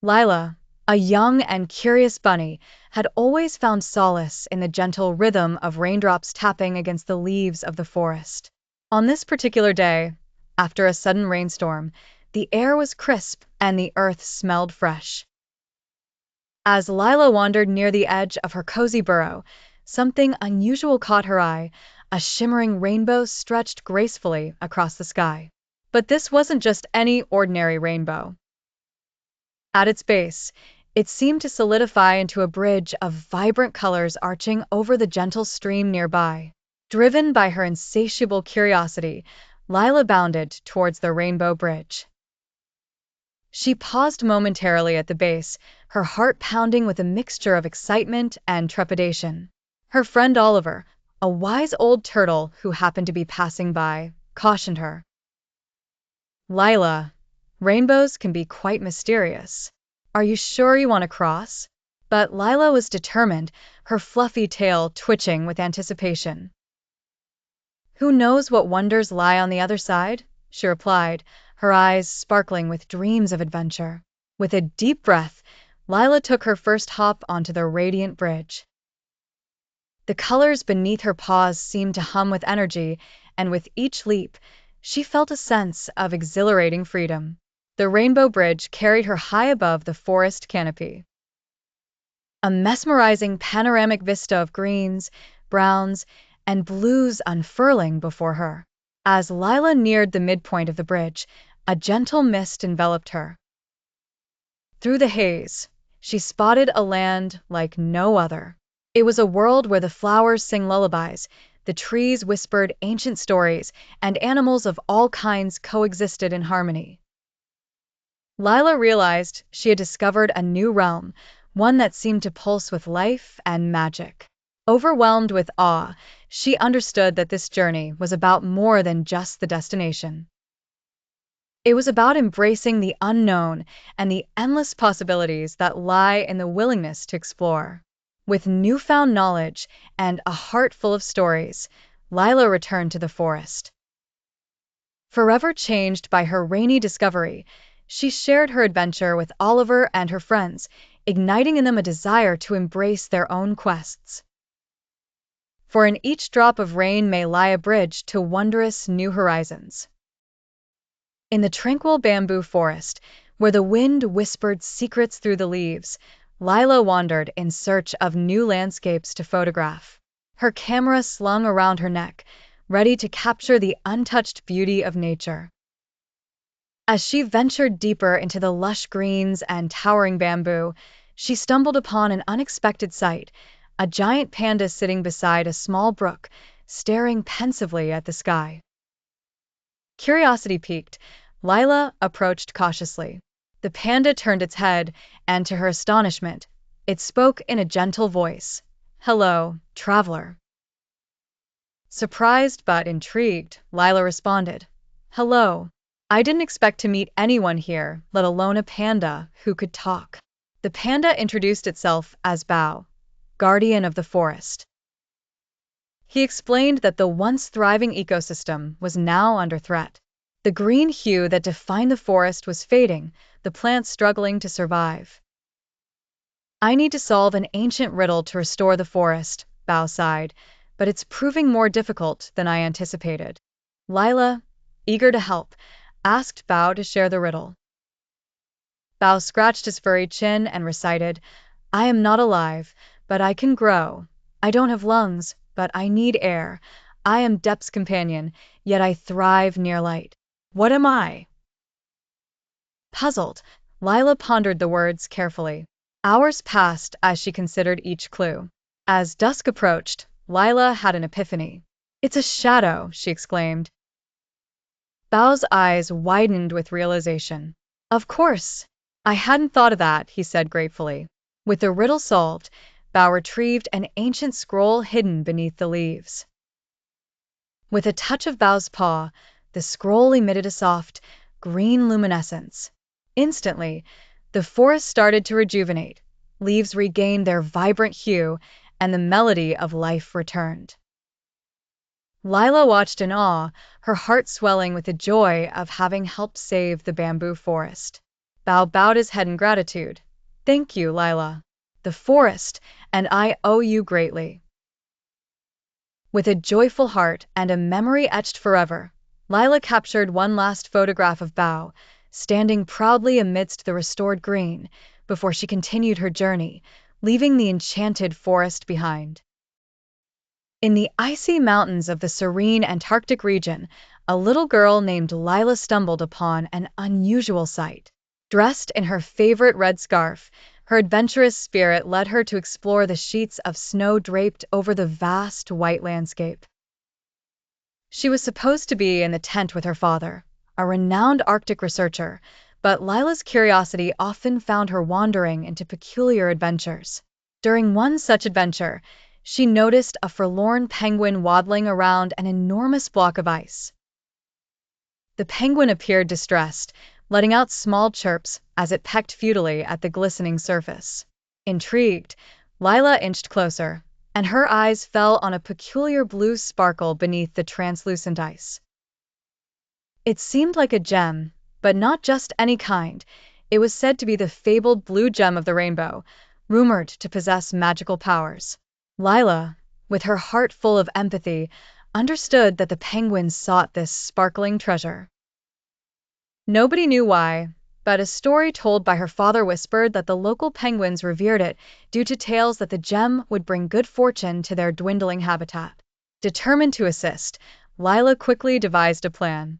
Lila, a young and curious bunny, had always found solace in the gentle rhythm of raindrops tapping against the leaves of the forest. On this particular day, after a sudden rainstorm, the air was crisp and the earth smelled fresh. As Lila wandered near the edge of her cozy burrow, something unusual caught her eye. A shimmering rainbow stretched gracefully across the sky. But this wasn't just any ordinary rainbow. At its base, it seemed to solidify into a bridge of vibrant colors arching over the gentle stream nearby. Driven by her insatiable curiosity, Lila bounded towards the rainbow bridge. She paused momentarily at the base, her heart pounding with a mixture of excitement and trepidation. Her friend Oliver, a wise old turtle who happened to be passing by, cautioned her. Lila, rainbows can be quite mysterious. Are you sure you want to cross? But Lila was determined, her fluffy tail twitching with anticipation. Who knows what wonders lie on the other side? She replied, her eyes sparkling with dreams of adventure. With a deep breath, Lila took her first hop onto the radiant bridge. The colors beneath her paws seemed to hum with energy, and with each leap, she felt a sense of exhilarating freedom. The rainbow bridge carried her high above the forest canopy. A mesmerizing panoramic vista of greens, browns, and blues unfurling before her. As Lila neared the midpoint of the bridge, a gentle mist enveloped her. Through the haze, she spotted a land like no other. It was a world where the flowers sang lullabies, the trees whispered ancient stories, and animals of all kinds coexisted in harmony. Lila realized she had discovered a new realm, one that seemed to pulse with life and magic. Overwhelmed with awe, she understood that this journey was about more than just the destination. It was about embracing the unknown and the endless possibilities that lie in the willingness to explore. With newfound knowledge and a heart full of stories, Lila returned to the forest. Forever changed by her rainy discovery, she shared her adventure with Oliver and her friends, igniting in them a desire to embrace their own quests. For in each drop of rain may lie a bridge to wondrous new horizons. In the tranquil bamboo forest, where the wind whispered secrets through the leaves, Lila wandered in search of new landscapes to photograph. Her camera slung around her neck, ready to capture the untouched beauty of nature. As she ventured deeper into the lush greens and towering bamboo, she stumbled upon an unexpected sight, a giant panda sitting beside a small brook, staring pensively at the sky. Curiosity piqued, Lila approached cautiously. The panda turned its head, and to her astonishment, it spoke in a gentle voice. "Hello, traveler." Surprised but intrigued, Lila responded, "Hello. I didn't expect to meet anyone here, let alone a panda who could talk." The panda introduced itself as Bao, guardian of the forest. He explained that the once thriving ecosystem was now under threat. The green hue that defined the forest was fading, the plants struggling to survive. "I need to solve an ancient riddle to restore the forest," Bao sighed, "but it's proving more difficult than I anticipated." Lila, eager to help, asked Bao to share the riddle. Bao scratched his furry chin and recited, "I am not alive, but I can grow. I don't have lungs, but I need air. I am depth's companion, yet I thrive near light. What am I?" Puzzled, Lila pondered the words carefully. Hours passed as she considered each clue. As dusk approached, Lila had an epiphany. "It's a shadow," she exclaimed. Bao's eyes widened with realization. "Of course! I hadn't thought of that," he said gratefully. With the riddle solved, Bao retrieved an ancient scroll hidden beneath the leaves. With a touch of Bao's paw, the scroll emitted a soft, green luminescence. Instantly, the forest started to rejuvenate, leaves regained their vibrant hue, and the melody of life returned. Lila watched in awe, her heart swelling with the joy of having helped save the bamboo forest. Bao bowed his head in gratitude. Thank you, Lila. The forest, and I owe you greatly. With a joyful heart and a memory etched forever, Lila captured one last photograph of Bao, standing proudly amidst the restored green, before she continued her journey, leaving the enchanted forest behind. In the icy mountains of the serene Antarctic region, a little girl named Lila stumbled upon an unusual sight. Dressed in her favorite red scarf, her adventurous spirit led her to explore the sheets of snow draped over the vast white landscape. She was supposed to be in the tent with her father, a renowned Arctic researcher, but Lila's curiosity often found her wandering into peculiar adventures. During one such adventure, she noticed a forlorn penguin waddling around an enormous block of ice. The penguin appeared distressed, letting out small chirps as it pecked futilely at the glistening surface. Intrigued, Lila inched closer, and her eyes fell on a peculiar blue sparkle beneath the translucent ice. It seemed like a gem, but not just any kind. It was said to be the fabled blue gem of the rainbow, rumored to possess magical powers. Lila, with her heart full of empathy, understood that the penguin sought this sparkling treasure. Nobody knew why, but a story told by her father whispered that the local penguins revered it due to tales that the gem would bring good fortune to their dwindling habitat. Determined to assist, Lila quickly devised a plan.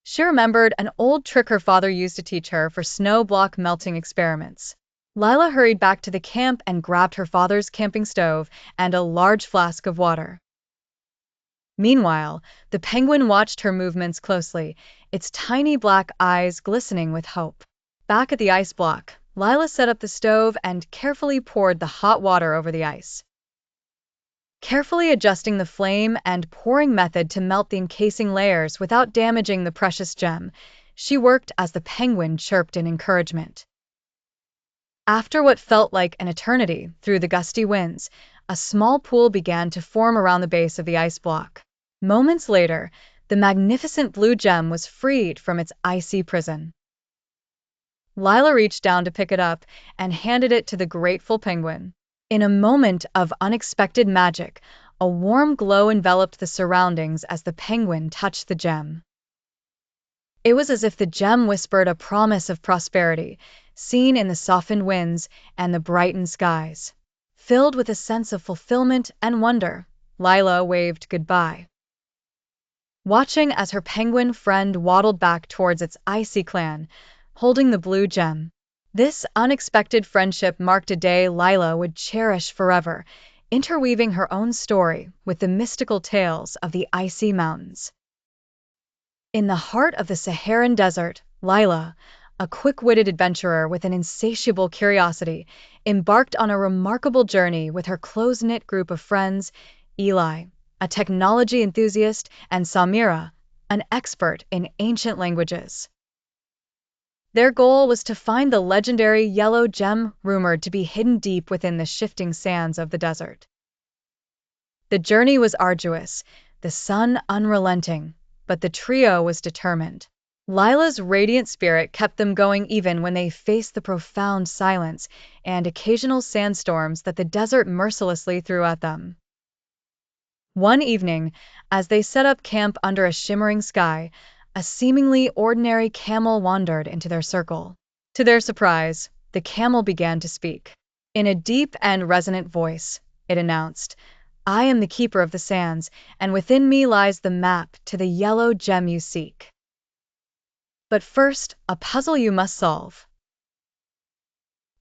She remembered an old trick her father used to teach her for snow block melting experiments. Lila hurried back to the camp and grabbed her father's camping stove and a large flask of water. Meanwhile, the penguin watched her movements closely, its tiny black eyes glistening with hope. Back at the ice block, Lila set up the stove and carefully poured the hot water over the ice. Carefully adjusting the flame and pouring method to melt the encasing layers without damaging the precious gem, she worked as the penguin chirped in encouragement. After what felt like an eternity through the gusty winds, a small pool began to form around the base of the ice block. Moments later, the magnificent blue gem was freed from its icy prison. Lila reached down to pick it up and handed it to the grateful penguin. In a moment of unexpected magic, a warm glow enveloped the surroundings as the penguin touched the gem. It was as if the gem whispered a promise of prosperity, seen in the softened winds and the brightened skies. Filled with a sense of fulfillment and wonder, Lila waved goodbye. Watching as her penguin friend waddled back towards its icy clan, holding the blue gem. This unexpected friendship marked a day Lila would cherish forever, interweaving her own story with the mystical tales of the icy mountains. In the heart of the Saharan desert, Lila, a quick-witted adventurer with an insatiable curiosity, embarked on a remarkable journey with her close-knit group of friends, Eli, a technology enthusiast, and Samira, an expert in ancient languages. Their goal was to find the legendary yellow gem rumored to be hidden deep within the shifting sands of the desert. The journey was arduous, the sun unrelenting, but the trio was determined. Lila's radiant spirit kept them going even when they faced the profound silence and occasional sandstorms that the desert mercilessly threw at them. One evening, as they set up camp under a shimmering sky, a seemingly ordinary camel wandered into their circle. To their surprise, the camel began to speak. In a deep and resonant voice, it announced, "I am the keeper of the sands, and within me lies the map to the yellow gem you seek. But first, a puzzle you must solve."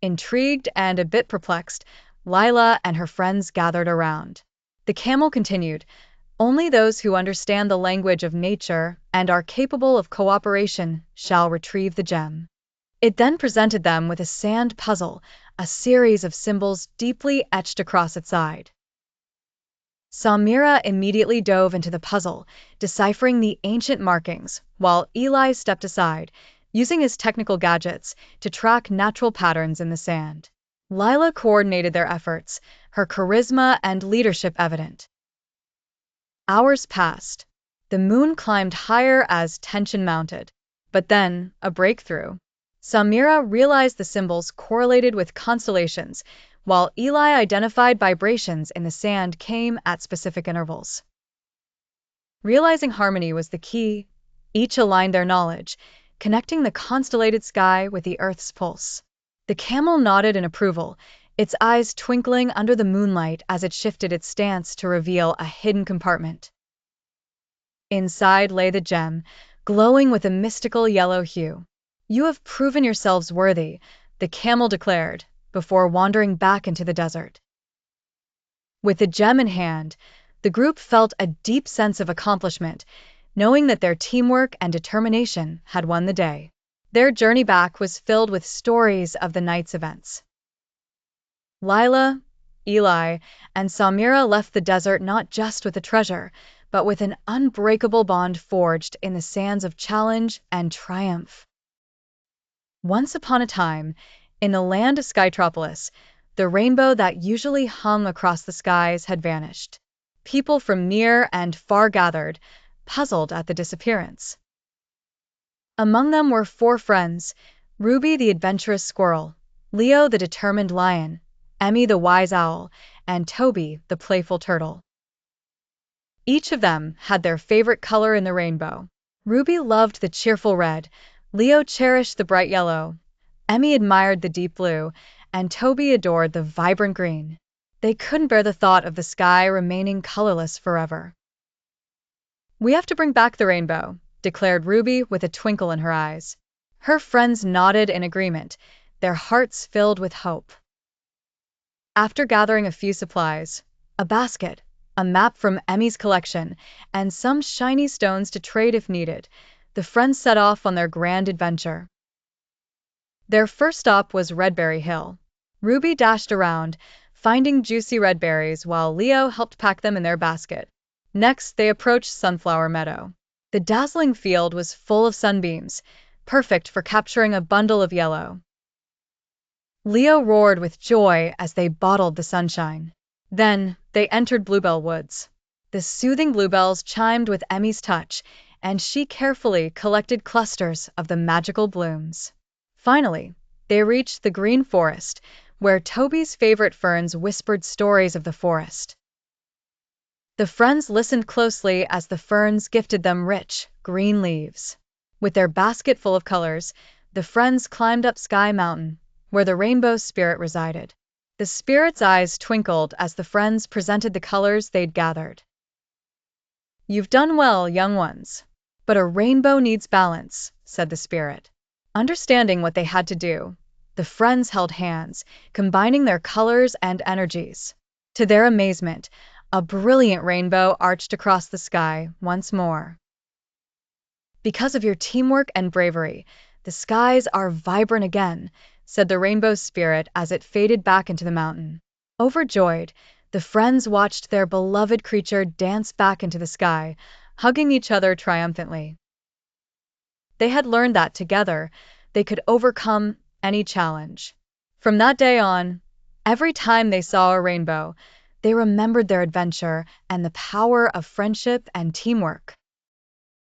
Intrigued and a bit perplexed, Lila and her friends gathered around. The camel continued, "Only those who understand the language of nature and are capable of cooperation shall retrieve the gem." It then presented them with a sand puzzle, a series of symbols deeply etched across its side. Samira immediately dove into the puzzle, deciphering the ancient markings, while Eli stepped aside, using his technical gadgets to track natural patterns in the sand. Lila coordinated their efforts, her charisma and leadership evident. Hours passed. The moon climbed higher as tension mounted. But then, a breakthrough. Samira realized the symbols correlated with constellations, while Eli identified vibrations in the sand came at specific intervals. Realizing harmony was the key. Each aligned their knowledge, connecting the constellated sky with the Earth's pulse. The camel nodded in approval, its eyes twinkling under the moonlight as it shifted its stance to reveal a hidden compartment. Inside lay the gem, glowing with a mystical yellow hue. "You have proven yourselves worthy," the camel declared, before wandering back into the desert. With the gem in hand, the group felt a deep sense of accomplishment, knowing that their teamwork and determination had won the day. Their journey back was filled with stories of the night's events. Lila, Eli, and Samira left the desert not just with a treasure, but with an unbreakable bond forged in the sands of challenge and triumph. Once upon a time, in the land of Skytropolis, the rainbow that usually hung across the skies had vanished. People from near and far gathered, puzzled at the disappearance. Among them were 4 friends: Ruby the adventurous squirrel, Leo the determined lion, Emmy the wise owl, and Toby the playful turtle. Each of them had their favorite color in the rainbow. Ruby loved the cheerful red, Leo cherished the bright yellow, Emmy admired the deep blue, and Toby adored the vibrant green. They couldn't bear the thought of the sky remaining colorless forever. "We have to bring back the rainbow," declared Ruby with a twinkle in her eyes. Her friends nodded in agreement, their hearts filled with hope. After gathering a few supplies, a basket, a map from Emmy's collection, and some shiny stones to trade if needed, the friends set off on their grand adventure. Their first stop was Redberry Hill. Ruby dashed around, finding juicy red berries while Leo helped pack them in their basket. Next, they approached Sunflower Meadow. The dazzling field was full of sunbeams, perfect for capturing a bundle of yellow. Leo roared with joy as they bottled the sunshine. Then, they entered Bluebell Woods. The soothing bluebells chimed with Emmy's touch, and she carefully collected clusters of the magical blooms. Finally, they reached the green forest, where Toby's favorite ferns whispered stories of the forest. The friends listened closely as the ferns gifted them rich, green leaves. With their basket full of colors, the friends climbed up Sky Mountain, where the rainbow spirit resided. The spirit's eyes twinkled as the friends presented the colors they'd gathered. "You've done well, young ones. But a rainbow needs balance," said the spirit. Understanding what they had to do, the friends held hands, combining their colors and energies. To their amazement, a brilliant rainbow arched across the sky once more. "Because of your teamwork and bravery, the skies are vibrant again," said the rainbow spirit as it faded back into the mountain. Overjoyed, the friends watched their beloved creature dance back into the sky, hugging each other triumphantly. They had learned that together, they could overcome any challenge. From that day on, every time they saw a rainbow, they remembered their adventure and the power of friendship and teamwork.